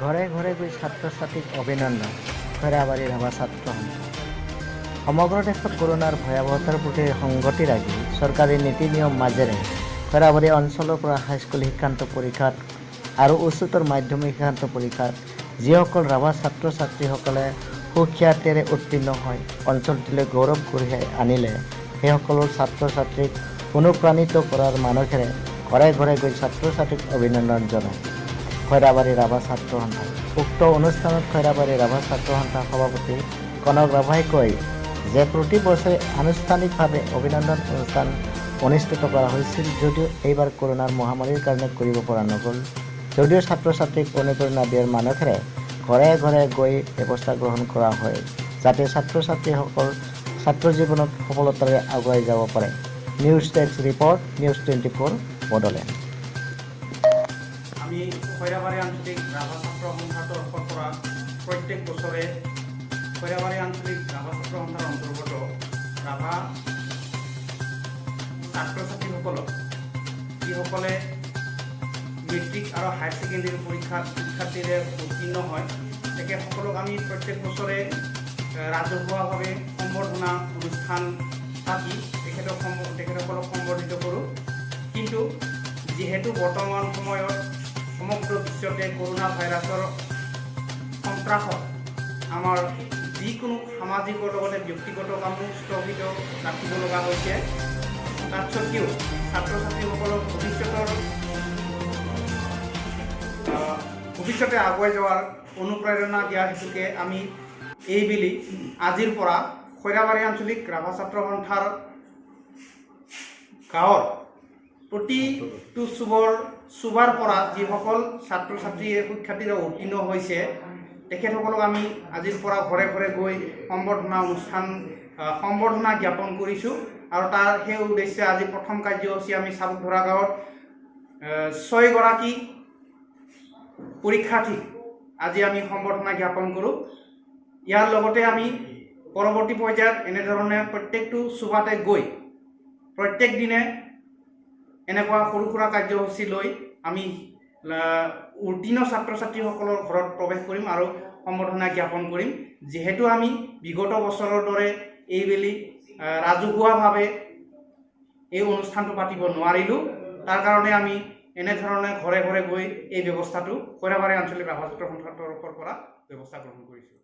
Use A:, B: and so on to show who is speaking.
A: ঘৰে ঘৰে গৈ ছাত্ৰ ছাত্ৰীক অভিনন্দন খৈৰাবাৰী ৰাভা ছাত্ৰ সন্থা। সমগ্ৰ দেশত কৰোনাৰ ভয়াৱহতাৰ প্ৰতি সংগতি ৰাখি চৰকাৰী নীতি নিয়ম মাজেৰে খৈৰাবাৰী অঞ্চলৰ পৰা হাইস্কুল শিক্ষান্ত পৰীক্ষাত আৰু উচ্চতৰ মাধ্যমিক শিক্ষান্ত পৰীক্ষাত যিসকল ৰাভা ছাত্ৰ ছাত্ৰীসকলে সুখ্যাতিৰে উত্তীৰ্ণ হয় অঞ্চলটোলৈ গৌৰৱ কঢ়িয়াই আনিলে, সেইসকলৰ ছাত্ৰ ছাত্ৰীক অনুপ্ৰাণিত কৰাৰ মানসেৰে ঘৰে ঘৰে গৈ ছাত্ৰ ছাত্ৰীক অভিনন্দন জনায় খৈৰাবাৰী ৰাভা ছাত্ৰ সন্থা। উক্ত অনুষ্ঠানত খৈৰাবাৰী ৰাভা ছাত্ৰ সন্থাৰ সভাপতি কনক ৰাভাই কয় যে প্ৰতি বছৰে আনুষ্ঠানিকভাৱে অভিনন্দন অনুষ্ঠান অনুষ্ঠিত কৰা হৈছিল যদিও এইবাৰ কৰোনাৰ মহামাৰীৰ কাৰণে কৰিব পৰা নগ'ল। যদিও ছাত্ৰ ছাত্ৰীক অনুপ্ৰেৰণা দিয়াৰ মানসেৰে ঘৰে ঘৰে গৈ ব্যৱস্থা গ্ৰহণ কৰা হয় যাতে ছাত্ৰ ছাত্ৰীসকল ছাত্ৰ জীৱনত সফলতাৰে আগুৱাই যাব পাৰে। News desk report, News24 Bodoland.
B: আমি খৈৰাবাৰী আঞ্চলিক ৰাভা ছাত্ৰ সন্থাৰ তৰফৰ পৰা প্ৰত্যেক বছৰে খৈৰাবাৰী আঞ্চলিক ৰাভা ছাত্ৰ সন্থাৰ অন্তৰ্গত ৰাভা ছাত্ৰ ছাত্ৰীসকলক যিসকলে মেট্ৰিক আৰু হায়াৰ ছেকেণ্ডেৰী পৰীক্ষাত শিক্ষাৰ্থীৰে উত্তীৰ্ণ হয় তেখেতসকলক আমি প্ৰত্যেক বছৰে ৰাজহুৱাভাৱে সম্বৰ্ধনা অনুষ্ঠান পাতি তেখেতসকলক সম্বৰ্ধিত কৰোঁ। কিন্তু যিহেতু বৰ্তমান সময়ত সমগ্ৰ বিশ্বতে কৰোনা ভাইৰাছৰ সন্ত্ৰাসত আমাৰ যিকোনো সামাজিকৰ লগতে ব্যক্তিগত কামো স্থগিত ৰাখিব লগা হৈছে, তাত স্বত্বেও ছাত্ৰ ছাত্ৰীসকলক ভৱিষ্যতে আগুৱাই যোৱাৰ অনুপ্ৰেৰণা দিয়া হেতুকে আমি এইবেলি আজিৰ পৰা খৈৰাবাৰী আঞ্চলিক ৰাভা ছাত্ৰ সন্থাৰ গাঁৱৰ প্ৰতিটো চুবাৰ পৰা যিসকল ছাত্ৰ ছাত্ৰীয়ে শিক্ষাৰ্থীৰে উত্তীৰ্ণ হৈছে তেখেতসকলক আমি আজিৰ পৰা ঘৰে ঘৰে গৈ সম্বৰ্ধনা জ্ঞাপন কৰিছোঁ। আৰু তাৰ সেই উদ্দেশ্যে আজি প্ৰথম কাৰ্যসূচী আমি চাবুকধৰা গাঁৱত 6 গৰাকী পৰীক্ষাৰ্থীক আজি আমি সম্বৰ্ধনা জ্ঞাপন কৰোঁ। ইয়াৰ লগতে আমি পৰৱৰ্তী পৰ্যায়ত এনেধৰণে প্ৰত্যেকটো চুবাতে গৈ প্ৰত্যেক দিনে এনেকুৱা সৰু সুৰা কাৰ্যসূচী লৈ আমি উত্তীৰ্ণ ছাত্ৰ ছাত্ৰীসকলৰ ঘৰত প্ৰৱেশ কৰিম আৰু সম্বৰ্ধনা জ্ঞাপন কৰিম। যিহেতু আমি বিগত বছৰৰ দৰে এইবেলি ৰাজহুৱাভাৱে এই অনুষ্ঠানটো পাতিব নোৱাৰিলোঁ, তাৰ কাৰণে আমি এনেধৰণে ঘৰে ঘৰে গৈ এই ব্যৱস্থাটো খৈৰাবাৰী আঞ্চলিক ৰাভা ছাত্ৰ সন্থাৰ তৰফৰ পৰা ব্যৱস্থা গ্ৰহণ কৰিছোঁ।